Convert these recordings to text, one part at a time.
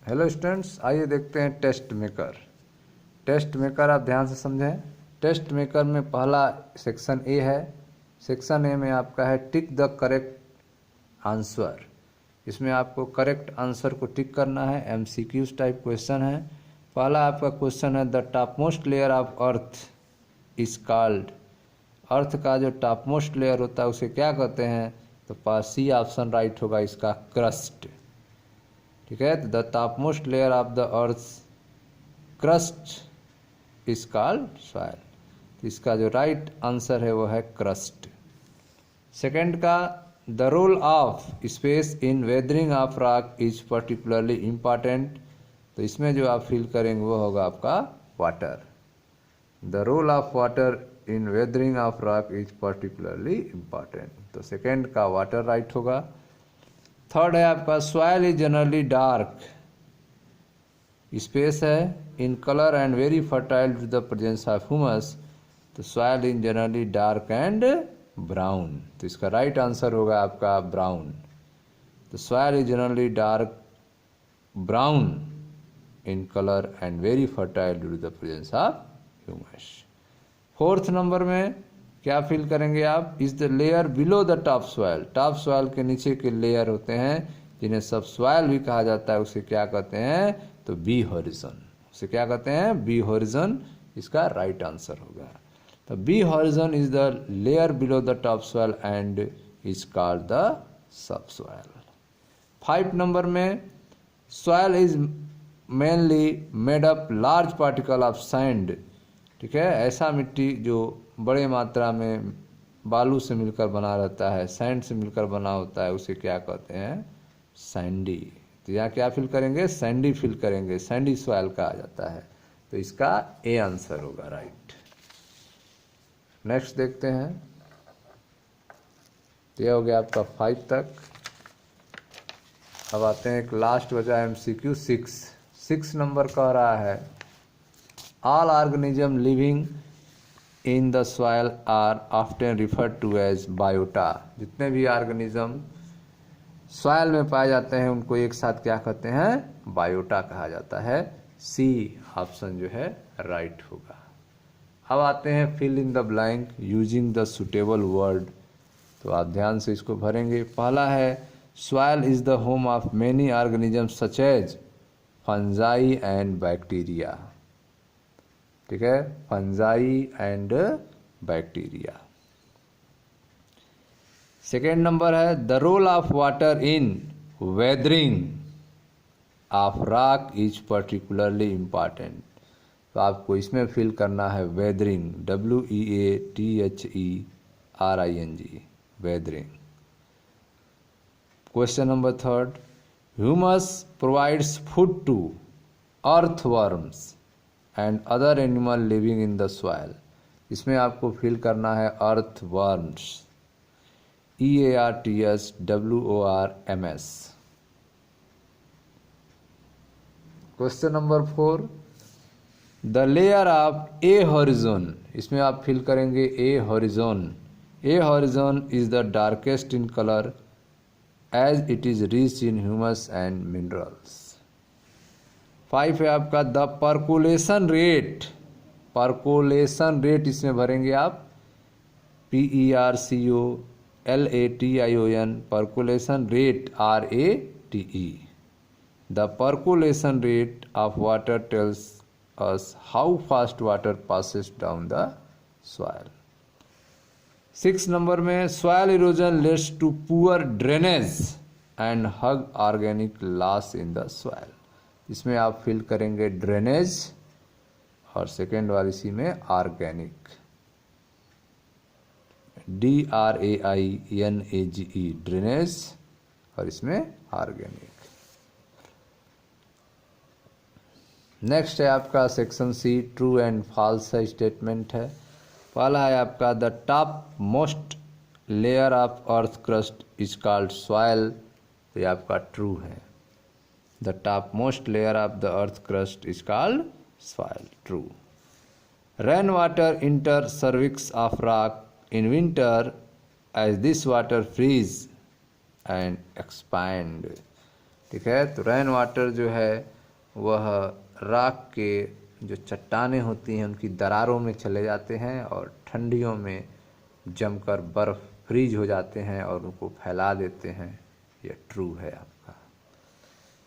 Hello students, आइए देखते हैं टेस्ट मेकर। टेस्ट मेकर आप ध्यान से समझें। टेस्ट मेकर में पहला सेक्शन ए है। सेक्शन ए में आपका है टिक द करेक्ट आंसर। इसमें आपको करेक्ट आंसर को टिक करना है। एमसीक्यूज टाइप क्वेश्चन है। पहला आपका क्वेश्चन है the top most layer of earth is called. Earth का जो टॉप मोस्ट लेयर होता है उसे क्या कहते हैं? तो सी ऑप्शन राइट होगा इसका, क्रस्ट। ठीक है, the top most layer of the earth crust is called soil. तो इसका जो राइट आंसर है वो है क्रस्ट। सेकंड का the role of space in weathering of rock is particularly important. तो इसमें जो आप फील करेंगे वो होगा आपका water. The role of water in weathering of rock is particularly important. तो सेकंड का वाटर राइट होगा। थर्ड है आपका सॉइल इज जनरली डार्क। स्पेस है in colour and very fertile to the presence of humus. तो soil is generally dark and brown. तो इसका राइट आंसर होगा आपका ब्राउन। तो soil is generally dark brown in colour and very fertile due to the presence of humus. Fourth number में क्या fill करेंगे आप? Is the layer below the top soil. Top soil के नीचे के लेयर होते हैं जिन्हें सब सॉइल भी कहा जाता है, उसे क्या कहते हैं? तो बी हॉरिजन। उसे क्या कहते हैं? B horizon. इसका राइट आंसर होगा। तो B horizon is the layer below the top soil and is called the sub soil. 5 number में soil is mainly made up large particle of sand. ठीक है, ऐसा मिट्टी जो बड़े मात्रा में बालू से मिलकर बना रहता है, सैंड से मिलकर बना होता है, उसे क्या कहते हैं? सैंडी। तो यहाँ क्या फिल करेंगे? सैंडी फिल करेंगे। सैंडी सॉइल कहा जाता है। तो इसका ए आंसर होगा राइट। नेक्स्ट देखते हैं। तो यह हो गया आपका 5 तक। अब आते हैं एक लास्ट बचा एमसीक्यू 6 नंबर कह रहा है all organism living in the soil are often referred to as biota. जितने भी ऑर्गेनिज्म सॉइल में पाए जाते हैं उनको एक साथ क्या कहते हैं? बायोटा कहा जाता है। सी ऑप्शन जो है राइट होगा। अब आते हैं fill in the blank using the suitable word. तो आप ध्यान से इसको भरेंगे। पहला है soil is the home of many organism such as fungi and bacteria. ठीक है, fungi and bacteria. Second number है the role of water in weathering of rock is particularly important. तो आपको इसमें फिल करना है weathering, WEATHERING, weathering. Question number 3 humus provides food to earthworms and other animal living in the soil. इसमें आपको fill करना है earthworms, EARTHWORMS। Question number 4 the layer of A horizon. इसमें आप फिल करेंगे A horizon. A horizon is the darkest in colour as it is rich in humus and minerals. 5 है आपका the percolation rate. Percolation rate इसमें भरेंगे आप PERCOLATION, percolation rate RATE। The percolation rate of water tells us how fast water passes down the soil. 6 number में soil erosion leads to poor drainage and huge organic loss in the soil. इसमें आप fill करेंगे drainage और second वाली सी में organic, DRAINAGE, drainage, और इसमें organic. Next है आपका section C true and false statement है। पहला है आपका the top most layer of earth crust is called soil. तो ये आपका ट्रू है। The topmost layer of the earth crust is called soil. True. Rainwater enters cervix of rock in winter as this water freeze and expand. ठीक है। तो rain water जो है वह राख के जो चट्टानें होती हैं उनकी दरारों में चले जाते हैं और ठंडियों में जमकर बर्फ़ फ्रीज हो जाते हैं और उनको फैला देते हैं। यह ट्रू है आपका।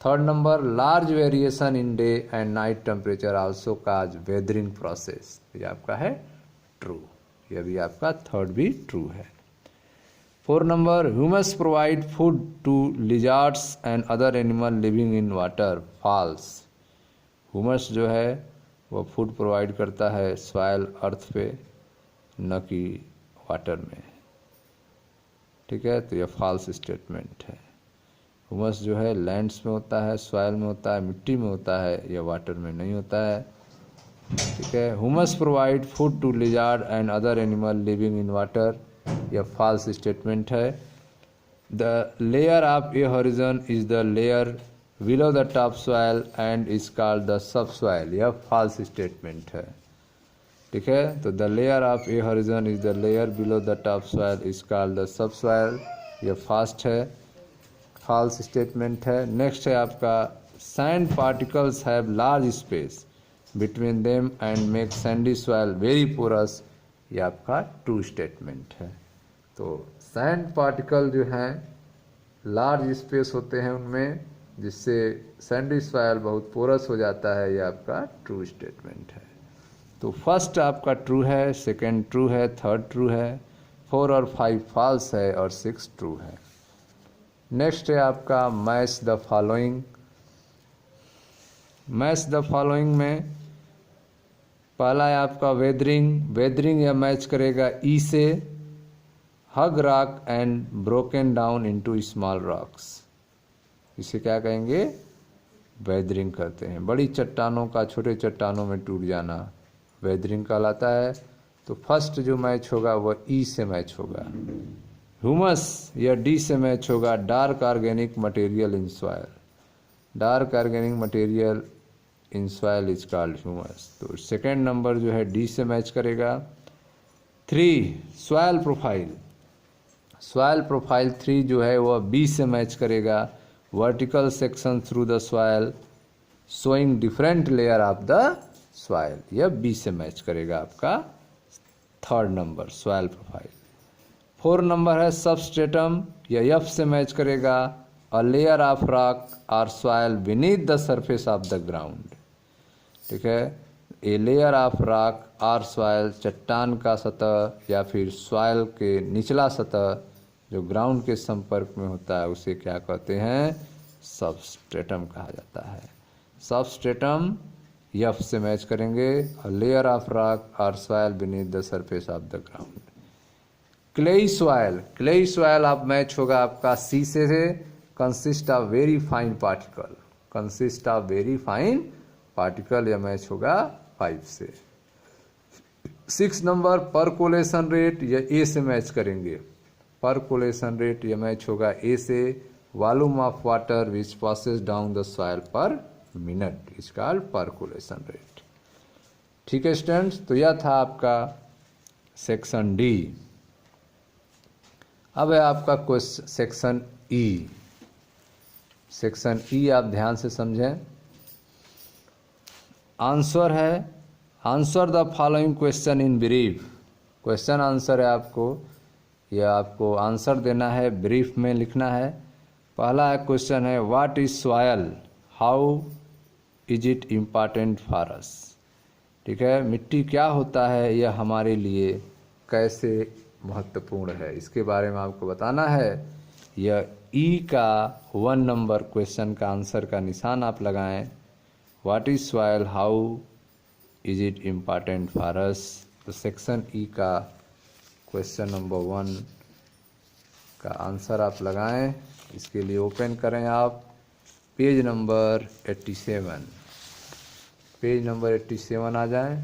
Third number, large variation in day and night temperature also cause weathering process. ये आपका है ट्रू। यह भी आपका थर्ड भी ट्रू है। 4 number, humus provide food to lizards and other animal living in water. False. Humus जो है वह फूड प्रोवाइड करता है सॉइल अर्थ पे, न कि वाटर में। ठीक है, तो यह फॉल्स स्टेटमेंट है। ह्यूमस जो है लैंड्स में होता है, सॉइल में होता है, मिट्टी में होता है, यह वाटर में नहीं होता है। ठीक है। Humus provide food to lizard and other animal living in water, यह फॉल्स स्टेटमेंट है। The layer of A horizon is the layer below the top soil and is called the sub soil, यह false statement है। ठीक है। तो the layer of A horizon is the layer below the top soil is called the sub soil, यह fast है, false statement है। Next है आपका, sand particles have large space between them and make sandy soil very porous, ये आपका true statement है। तो sand particle जो हैं लार्ज स्पेस होते हैं उनमें, जिससे सैंडी सॉइल बहुत पोरस हो जाता है, ये आपका ट्रू स्टेटमेंट है। तो फर्स्ट आपका ट्रू है, सेकंड ट्रू है, थर्ड ट्रू है, 4 और 5 फॉल्स है और 6 ट्रू है। नेक्स्ट है आपका match the following. Match the following में पहला है आपका वेदरिंग। वेदरिंग यह मैच करेगा ई से, huge rock and broken down into small rocks, इसे क्या कहेंगे, वेदरिंग करते हैं। बड़ी चट्टानों का छोटे चट्टानों में टूट जाना वेदरिंग कहलाता है। तो फर्स्ट जो मैच होगा वह ई से मैच होगा। ह्यूमस यह डी से मैच होगा, dark organic material in soil, dark organic material in soil is called humus. तो सेकेंड नंबर जो है डी से मैच करेगा। 3 सॉइल प्रोफाइल, सॉइल प्रोफाइल 3 जो है वह बी से मैच करेगा, vertical section through the soil showing different layer of the soil, यह बी से मैच करेगा आपका third number soil profile. 4 number है सबस्ट्रेटम, यह एफ से मैच करेगा, अ लेयर ऑफ रॉक और soil beneath the surface of the ground. ठीक है, ए लेयर ऑफ रॉक और सॉइल, चट्टान का सतह या फिर सॉइल के निचला सतह जो ग्राउंड के संपर्क में होता है उसे क्या कहते हैं, सबस्ट्रेटम कहा जाता है। सबस्ट्रेटम एफ से मैच करेंगे, अ लेयर ऑफ रॉक और soil beneath the surface of the ground. Clayey soil, clayey soil आप मैच होगा आपका सी से, consist of very fine particle, consist of very fine particle, यह मैच होगा 5 से। 6 नंबर परकोलेशन रेट, यह ए से मैच करेंगे, परकोलेशन रेट यह मैच होगा ए से, volume of water which passes down the soil पर minute is called percolation rate. ठीक है स्टूडेंट्स, तो यह था आपका सेक्शन डी। अब है आपका question section E. Section E आप ध्यान से समझें। आंसर है, answer the following question in brief. Question answer है आपको, यह आपको आंसर देना है, ब्रीफ में लिखना है। पहला है क्वेश्चन है, what is soil, how is it important for us. ठीक है, मिट्टी क्या होता है, यह हमारे लिए कैसे महत्वपूर्ण है, इसके बारे में आपको बताना है। यह ई का 1 नंबर क्वेश्चन का आंसर का निशान आप लगाएं। What is soil, how is it important for us. तो सेक्शन ई का क्वेश्चन नंबर 1 का आंसर आप लगाएं। इसके लिए ओपन करें आप पेज नंबर 87, पेज नंबर 87 आ जाएं।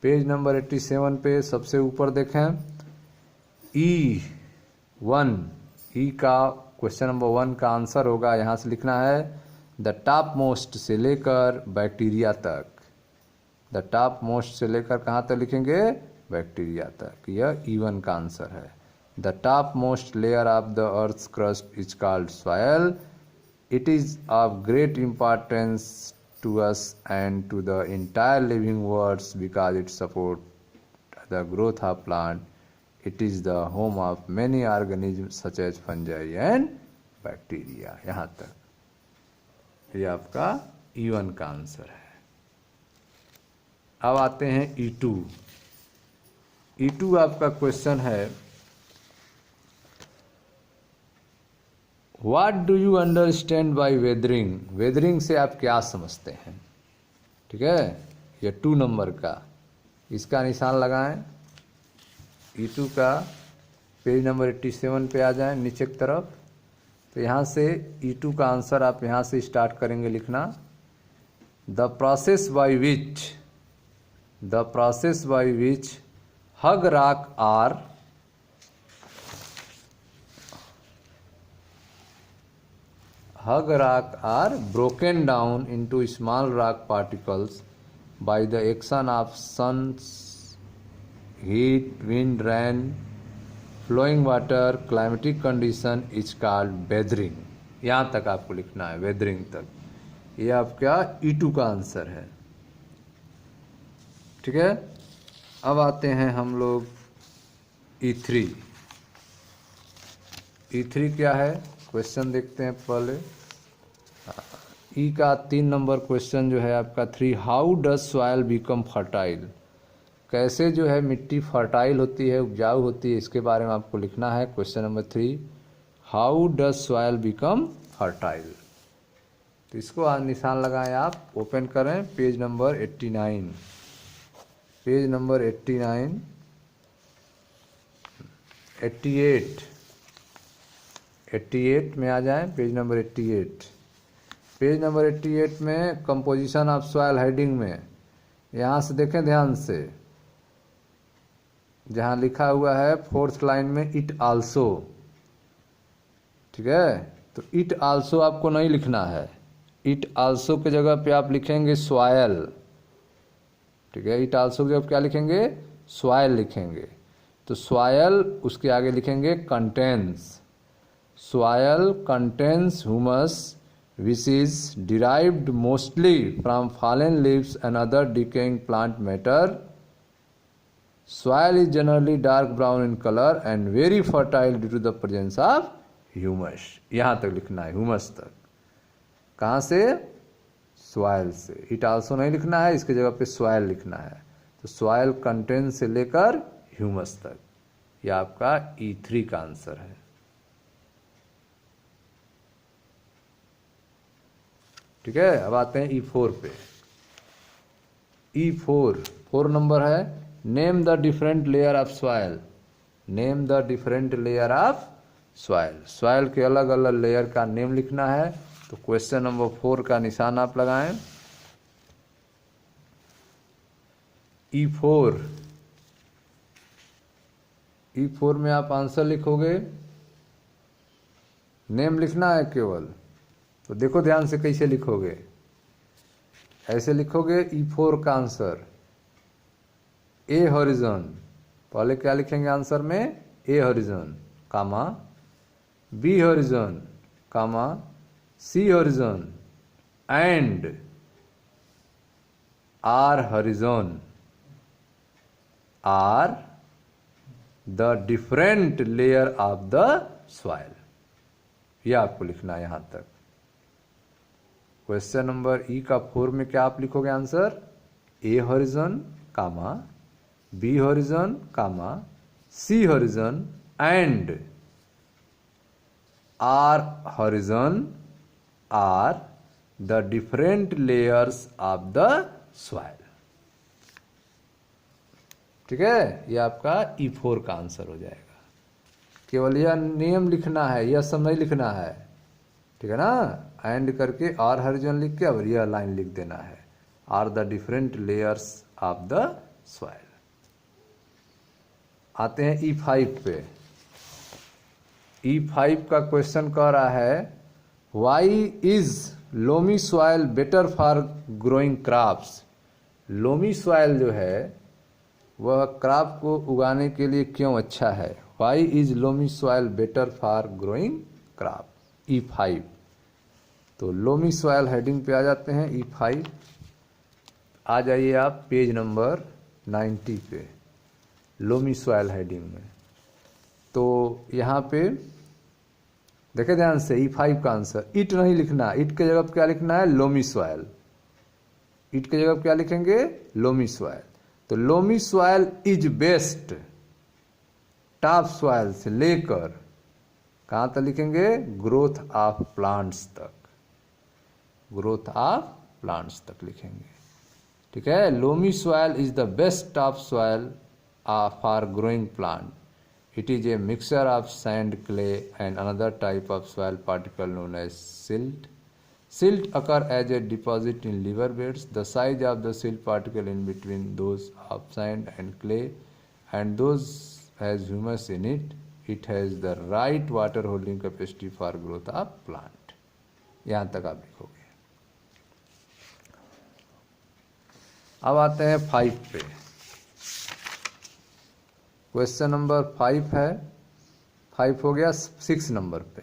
पेज नंबर 87 पे सबसे ऊपर देखें E1, ई का क्वेश्चन नंबर 1 का आंसर होगा, यहाँ से लिखना है द टॉप मोस्ट से लेकर बैक्टीरिया तक। द टॉप मोस्ट से लेकर कहाँ तक लिखेंगे, बैक्टीरिया तक, यह E1 का आंसर है। The top most layer of the earth crust is called soil. It is of great importance to us and to the entire living world because it supports the growth of plant. It is the home of many organisms such as fungi and bacteria. यहाँ तक ये आपका E1 का answer है. अब आते हैं E2. E2 आपका क्वेश्चन है, What do you understand by weathering? Weathering से आप क्या समझते हैं? ठीक है, ये 2 नंबर का, इसका निशान लगाएं. E2 का पेज नंबर 87 पे आ जाएं नीचे की तरफ. तो यहाँ से E2 का आंसर आप यहाँ से स्टार्ट करेंगे लिखना. The process by which hug rock are broken down into small rock particles by the action of sun's heat, wind, rain, flowing water, climatic condition is called weathering. यहाँ तक आपको लिखना है, weathering तक. ये आपका E2 का आंसर है. ठीक है, अब आते हैं हम लोग E3. E3 क्या है, क्वेश्चन देखते हैं पहले. ई का 3 नंबर क्वेश्चन जो है आपका 3. How does soil become fertile? कैसे जो है मिट्टी फर्टाइल होती है, उपजाऊ होती है, इसके बारे में आपको लिखना है. Question number 3, how does soil become fertile? तो इसको निशान लगाएं आप, ओपन करें पेज नंबर 89. पेज नंबर 89, 88 में आ जाएं. Page number 88. पेज नंबर 88 में कंपोजिशन ऑफ सॉयल हेडिंग में यहाँ से देखें ध्यान से, जहाँ लिखा हुआ है 4th लाइन में इट आल्सो. ठीक है, तो इट आल्सो आपको नहीं लिखना है. इट आल्सो के जगह पे आप लिखेंगे सॉयल. ठीक है, इट आल्सो की जगह क्या लिखेंगे, सॉयल लिखेंगे. तो सॉयल उसके आगे लिखेंगे contains. Soil contains humus which is derived mostly from fallen leaves and other decaying plant matter. Soil is generally dark brown in color and very fertile due to the presence of humus. यहाँ तक लिखना है, humus तक. कहाँ से, soil से. It also नहीं लिखना है, इसके जगह पे soil लिखना है. तो soil contains से लेकर humus तक, यह आपका E3 का आंसर है. ठीक है, अब आते हैं E4 पे. E4 4 नंबर है. Name the different layer of soil. Name the different layer of soil. Soil के अलग अलग लेयर का नेम लिखना है. तो क्वेश्चन नंबर 4 का निशान आप लगाएं. E4 में आप आंसर लिखोगे, नेम लिखना है केवल. तो देखो ध्यान से कैसे लिखोगे, ऐसे लिखोगे E4 का आंसर. ए हॉरिजन, पहले क्या लिखेंगे आंसर में, A horizon comma, B horizon comma, C horizon and R horizon are the different layer of the soil. यह आपको लिखना है यहां तक. क्वेश्चन नंबर ई का 4 में क्या आप लिखोगे answer, A horizon comma, B horizon comma, C horizon and R horizon are the different layers of the soil. ठीक है, यह आपका E4 का आंसर हो जाएगा. केवल यह नियम लिखना है, यह सब नहीं लिखना है. ठीक है ना, एंड करके आर हॉरिजन लिख के अब यह लाइन लिख देना है, are the different layers of the soil. आते हैं E5 पे. E5 का क्वेश्चन कह रहा है, why is loamy soil better for growing crops. Loamy soil जो है वह क्रॉप को उगाने के लिए क्यों अच्छा है. Why is loamy soil better for growing crop? E5। तो लोमी सॉइल हेडिंग पे आ जाते हैं। E5 आ जाइए आप पेज नंबर 90 पे, लोमी सॉइल हेडिंग में। तो यहाँ पे देखे ध्यान से, E5 का आंसर इट नहीं लिखना, इट के जगह पे क्या लिखना है? Loamy soil. इट के जगह पे क्या लिखेंगे? Loamy soil. तो loamy soil is best, top soil से लेकर कहाँ तक लिखेंगे? ग्रोथ ऑफ प्लांट्स तक, ग्रोथ ऑफ प्लांट्स तक लिखेंगे। ठीक है, loamy soil is the best top soil for growing plant. It is a mixture of sand, clay, and another type of soil particle known as silt. Silt occur as a deposit in river beds. The size of the silt particle in between those of sand and clay, and those has humus in it. It has the right water holding capacity for growth of plant. यहाँ तक आप लिखोगे। अब आते हैं 5 पे। Question number 5 है, 5 हो गया। 6 नंबर पे,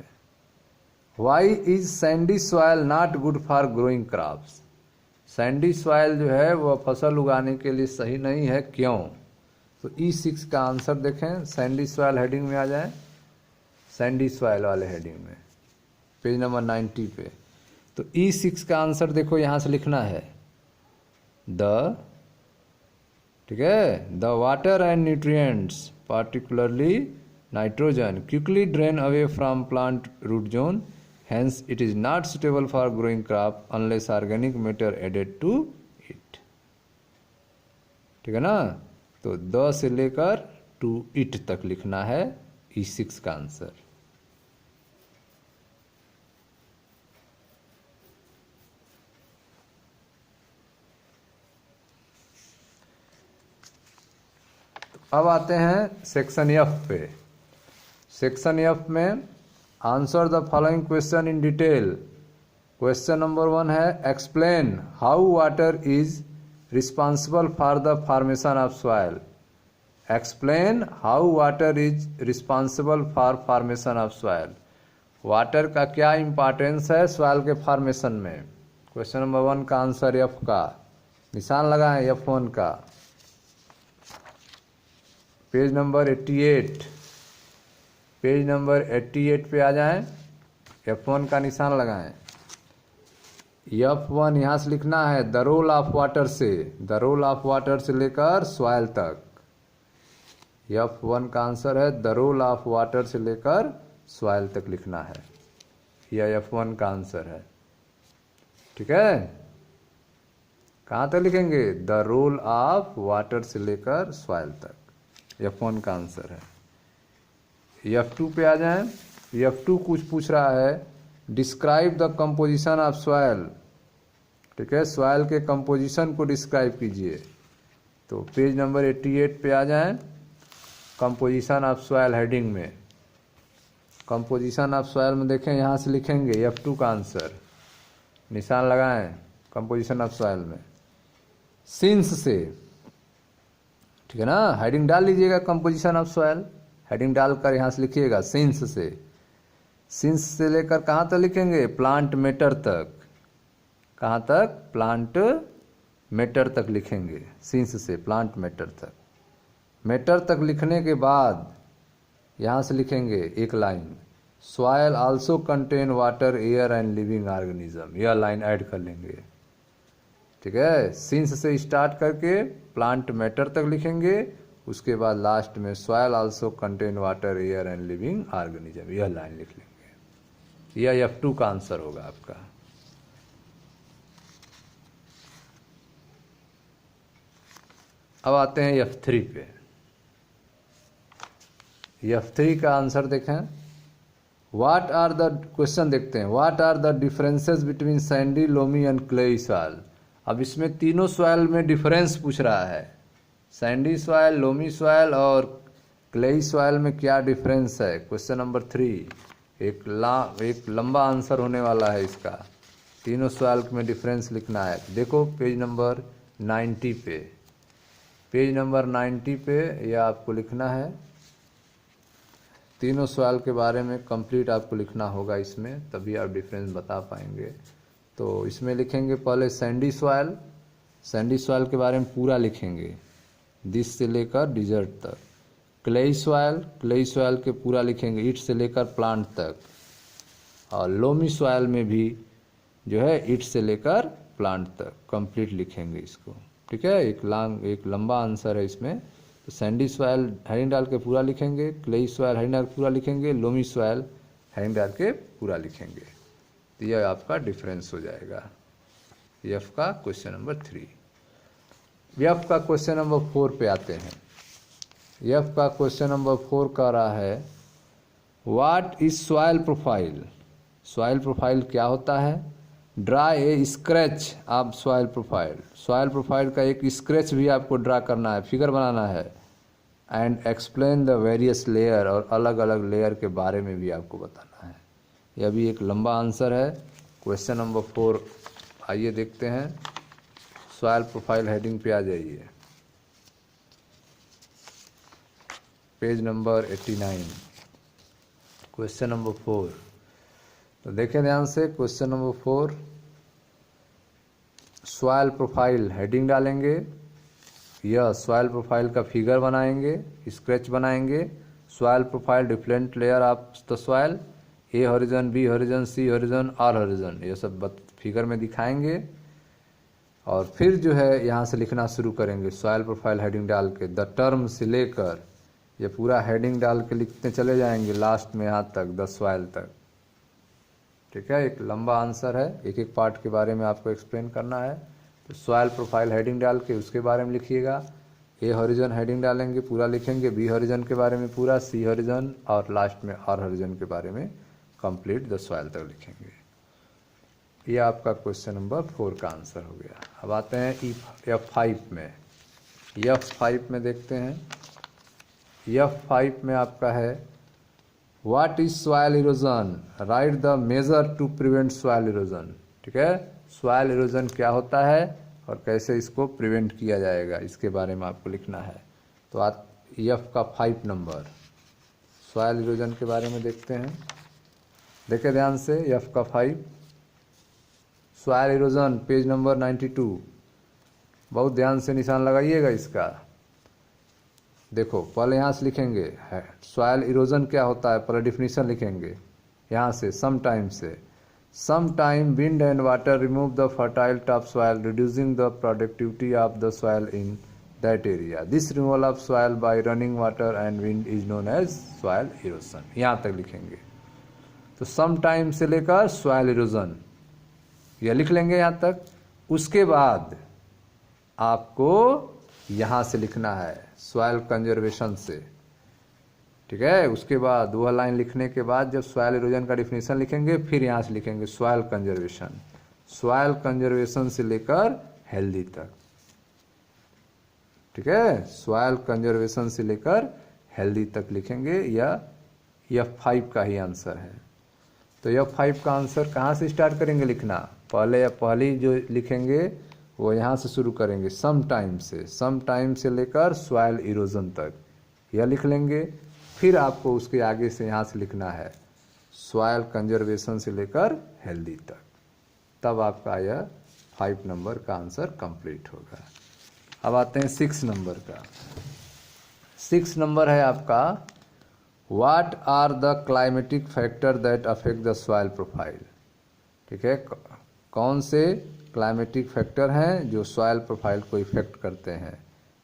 why is sandy soil not good for growing crops? Sandy soil जो है वह फसल उगाने के लिए सही नहीं है, क्यों? तो E6 का आंसर देखें। सैंडी सॉयल हेडिंग में आ जाए, सैंडी सॉयल वाले हेडिंग में पेज नंबर 90 पे। तो E6 का आंसर देखो, यहाँ से लिखना है द, ठीक है, the water and nutrients particularly nitrogen quickly drain away from plant root zone, hence it is not suitable for growing crop unless organic matter added to it. ठीक है ना? तो द से लेकर टू इट तक लिखना है E6 का आंसर। अब आते हैं सेक्शन F पे। सेक्शन F में answer the following question in detail. Question number 1 है, explain how water is responsible for the formation of soil. Explain how water is responsible for formation of soil. Water का क्या importance है soil के formation में? Question number 1 का answer F का निशान लगाएं, F1 का। पेज नंबर 88, पेज नंबर 88 पे आ जाएं, F1 का निशान लगाएं। F1 यहाँ से लिखना है द रोल ऑफ वाटर से, द रोल ऑफ वाटर से लेकर सॉइल तक। F1 का आंसर है द रोल ऑफ वाटर से लेकर सॉइल तक लिखना है। यह F1 का आंसर है। ठीक है, कहाँ तक लिखेंगे? द रोल ऑफ वाटर से लेकर सॉइल तक, F1 का आंसर है। F2 पे आ जाएं। F2 कुछ पूछ रहा है, describe the composition of soil. ठीक है, सॉइल के कंपोजिशन को डिस्क्राइब कीजिए। तो पेज नंबर 88 पे आ जाएं, कंपोजिशन ऑफ सॉइल हेडिंग में। कंपोजिशन ऑफ सॉइल में देखें, यहाँ से लिखेंगे F2 का आंसर, निशान लगाएं कंपोजिशन ऑफ सॉइल में, सिंस से। ठीक है ना, हेडिंग डाल लीजिएगा कंपोजिशन ऑफ सॉइल, हेडिंग डालकर यहाँ से लिखिएगा सिंस से। सिंस से लेकर कहाँ तक लिखेंगे? प्लांट मैटर तक। कहाँ तक? प्लांट मैटर तक लिखेंगे, सिंस से प्लांट मैटर तक। मैटर तक लिखने के बाद यहाँ से लिखेंगे एक line, soil also contain water, air and living organism. यह लाइन ऐड कर लेंगे। ठीक है, सिंस से स्टार्ट करके प्लांट मैटर तक लिखेंगे, उसके बाद लास्ट में soil also contain water, air and living organism, यह लाइन लिख लेंगे। यह F2 का आंसर होगा आपका। अब आते हैं F3 पे। F3 का आंसर देखें, व्हाट आर द, क्वेश्चन देखते हैं, what are the differences between sandy, loamy and clayey soil. अब इसमें तीनों सॉइल में डिफरेंस पूछ रहा है, सैंडी सॉइल, लोमी सॉइल और क्लेई सॉइल में क्या डिफरेंस है। क्वेश्चन नंबर 3 एक लंबा आंसर होने वाला है इसका। तीनों सॉइल में डिफरेंस लिखना है। देखो पेज नंबर 90 पे, पेज नंबर 90 पे यह आपको लिखना है। तीनों सॉइल के बारे में कंप्लीट आपको लिखना होगा इसमें, तभी आप डिफरेंस बता पाएंगे। तो इसमें लिखेंगे पहले सैंडी सॉइल, सैंडी सॉइल के बारे में पूरा लिखेंगे दिस से लेकर डिजर्ट तक। क्लेई सॉइल, क्लेई सॉइल के पूरा लिखेंगे ईट से लेकर प्लांट तक। और लोमी सॉइल में भी जो है ईट से लेकर प्लांट तक कंप्लीट लिखेंगे इसको, ठीक है। एक लंबा आंसर है इसमें। तो सैंडी सॉइल हेडिंग डाल के पूरा लिखेंगे, क्लेई सॉइल हेडिंग डाल के पूरा लिखेंगे, लोमी सॉइल हेडिंग डाल के पूरा लिखेंगे। तो यह आपका डिफरेंस हो जाएगा। एफ का क्वेश्चन नंबर 3। एफ का क्वेश्चन नंबर 4 पे आते हैं। एफ का क्वेश्चन नंबर 4 कह रहा है what is soil profile. Soil profile क्या होता है? Draw a scratch of soil profile. Soil profile का एक स्क्रैच भी आपको ड्रा करना है, फिगर बनाना है। And explain the various layer, और अलग अलग लेयर के बारे में भी आपको बताना है। यह भी एक लंबा आंसर है। क्वेश्चन नंबर 4 आइए देखते हैं। सॉइल प्रोफाइल हेडिंग पे आ जाइए, पेज नंबर 89, क्वेश्चन नंबर 4। तो देखें ध्यान से, question number 4 soil profile heading डालेंगे, यह सॉइल प्रोफाइल का फिगर बनाएंगे, स्केच बनाएंगे। Soil profile different layer of the soil, A horizon, B horizon, C horizon, R horizon, ये सब फिगर में दिखाएंगे। और फिर जो है यहाँ से लिखना शुरू करेंगे सॉइल प्रोफाइल हेडिंग डाल के, द टर्म से लेकर ये पूरा हेडिंग डाल के लिखते चले जाएंगे लास्ट में यहाँ तक, द सॉइल तक, ठीक है। एक लंबा आंसर है, एक एक पार्ट के बारे में आपको एक्सप्लेन करना है। तो सॉइल प्रोफाइल हेडिंग डाल के उसके बारे में लिखिएगा। ए हॉरिजन हेडिंग डालेंगे, पूरा लिखेंगे, बी हॉरिजन के बारे में पूरा, सी हॉरिजन, और लास्ट में आर हॉरिजन के बारे में कंप्लीट द सॉइल तक लिखेंगे। ये आपका क्वेश्चन नंबर 4 का आंसर हो गया। अब आते हैं F5 में। F5 में देखते हैं। F5 में आपका है what is soil erosion, right the measure to prevent soil erosion, ठीक है। सॉइल इरोजन क्या होता है और कैसे इसको प्रिवेंट किया जाएगा, इसके बारे में आपको लिखना है। तो F का 5 नंबर सॉइल इरोजन के बारे में देखते हैं। देखें ध्यान से, F का 5 सॉइल इरोजन, पेज नंबर 92। बहुत ध्यान से निशान लगाइएगा इसका। देखो पहले यहाँ से लिखेंगे सॉइल इरोजन क्या होता है, पहले डिफिनीशन लिखेंगे यहाँ से। Some time wind and water remove the fertile top soil reducing the productivity of the soil in that area. This removal of soil by running water and wind is known as soil erosion. यहाँ तक लिखेंगे। तो some time से लेकर soil erosion यह लिख लेंगे यहाँ तक। उसके बाद आपको यहाँ से लिखना है सॉइल कंजर्वेशन से, ठीक है। उसके बाद वह लाइन लिखने के बाद जब सॉइल इरोजन का डिफिनीशन लिखेंगे, फिर यहाँ से लिखेंगे सॉइल कंजर्वेशन। सॉइल कंजर्वेशन से लेकर हेल्दी तक, ठीक है। सॉइल कंजर्वेशन से लेकर हेल्दी तक लिखेंगे। यह F5 का ही आंसर है। तो F5 का आंसर कहाँ से स्टार्ट करेंगे लिखना? पहली जो लिखेंगे वो यहाँ से शुरू करेंगे, सम टाइम से लेकर सॉइल इरोजन तक, यह लिख लेंगे। फिर आपको उसके आगे से यहाँ से लिखना है सॉइल कंजर्वेशन से लेकर हेल्दी तक। तब आपका यह 5 नंबर का आंसर कंप्लीट होगा। अब आते हैं 6 नंबर का। 6 नंबर है आपका what are the climatic factor that affect the soil profile, ठीक है। कौन से क्लाइमेटिक फैक्टर हैं जो सॉइल प्रोफाइल को इफेक्ट करते हैं?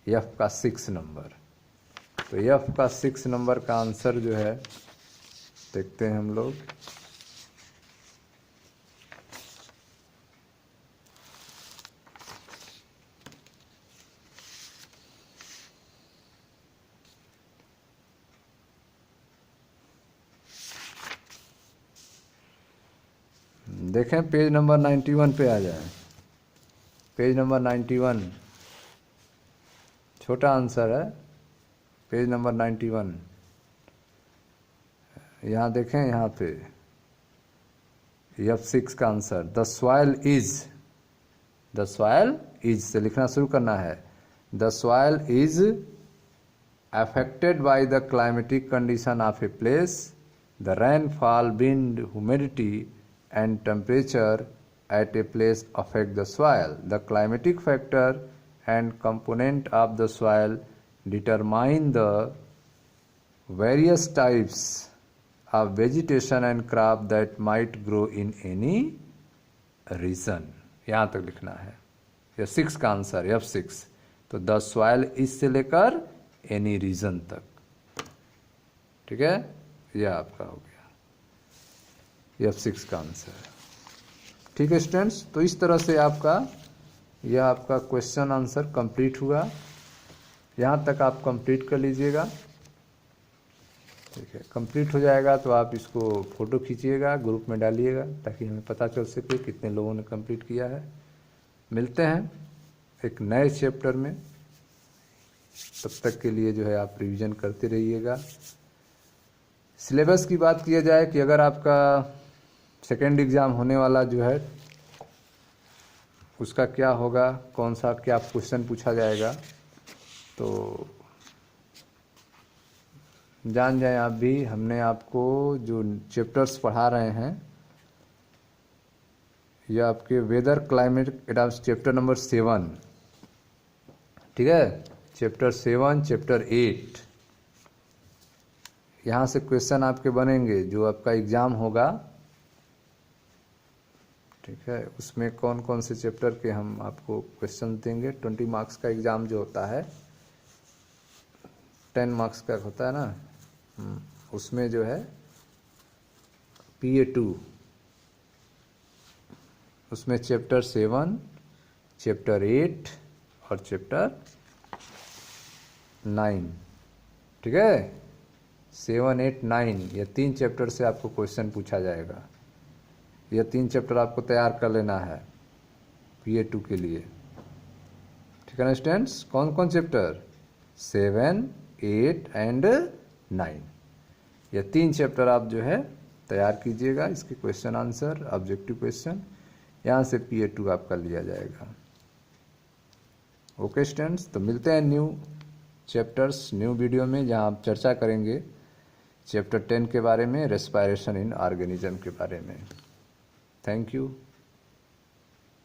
F का 6 नंबर। तो F का 6 नंबर का आंसर जो है देखते हैं हम लोग। देखें पेज नंबर 91 पे आ जाए। पेज नंबर 91 छोटा आंसर है, पेज नंबर 91। यहाँ देखें, यहाँ पे F6 का आंसर द सॉइल इज से लिखना शुरू करना है। The soil is affected by the climatic condition of a place, the rainfall, wind, humidity and temperature at a place affect the soil. The climatic factor and component of the soil determine the various types of vegetation and crop that might grow in any region. यहाँ तक लिखना है। ये 6 का answer F6। तो the soil इस से लेकर एनी रीजन तक, ठीक है, यह आपका हो गया F6 का आंसर। ठीक है स्टूडेंट्स, तो इस तरह से यह आपका क्वेश्चन आंसर कंप्लीट हुआ। यहाँ तक आप कंप्लीट कर लीजिएगा। ठीक है, कंप्लीट हो जाएगा तो आप इसको फ़ोटो खींचिएगा, ग्रुप में डालिएगा ताकि हमें पता चल सके कितने लोगों ने कंप्लीट किया है। मिलते हैं एक नए चैप्टर में, तब तक के लिए जो है आप रिवीजन करते रहिएगा। सिलेबस की बात किया जाए कि अगर आपका सेकेंड एग्ज़ाम होने वाला जो है उसका क्या होगा, कौन सा क्या क्वेश्चन पूछा जाएगा, तो जान जाएं आप भी। हमने आपको जो चैप्टर्स पढ़ा रहे हैं ये आपके weather climate adapt chapter number 7, ठीक है, चैप्टर 7, चैप्टर 8, यहाँ से क्वेश्चन आपके बनेंगे जो आपका एग्ज़ाम होगा। ठीक है, उसमें कौन कौन से चैप्टर के हम आपको क्वेश्चन देंगे। 20 मार्क्स का एग्ज़ाम जो होता है, 10 मार्क्स का होता है ना, उसमें जो है PA2, उसमें चैप्टर 7, चैप्टर 8 और चैप्टर 9, ठीक है, 7, 8, 9, ये 3 चैप्टर से आपको क्वेश्चन पूछा जाएगा। ये 3 चैप्टर आपको तैयार कर लेना है PA2 के लिए। ठीक है ना स्टूडेंट्स, कौन कौन चैप्टर, 7, 8 एंड 9, ये 3 चैप्टर आप जो है तैयार कीजिएगा। इसके क्वेश्चन आंसर, ऑब्जेक्टिव क्वेश्चन यहाँ से PA2 आपका लिया जाएगा। ओके स्टूडेंट्स, तो मिलते हैं न्यू चैप्टर्स, न्यू वीडियो में, जहाँ आप चर्चा करेंगे चैप्टर 10 के बारे में, रेस्पिरेशन इन ऑर्गेनिज्म के बारे में। Thank you.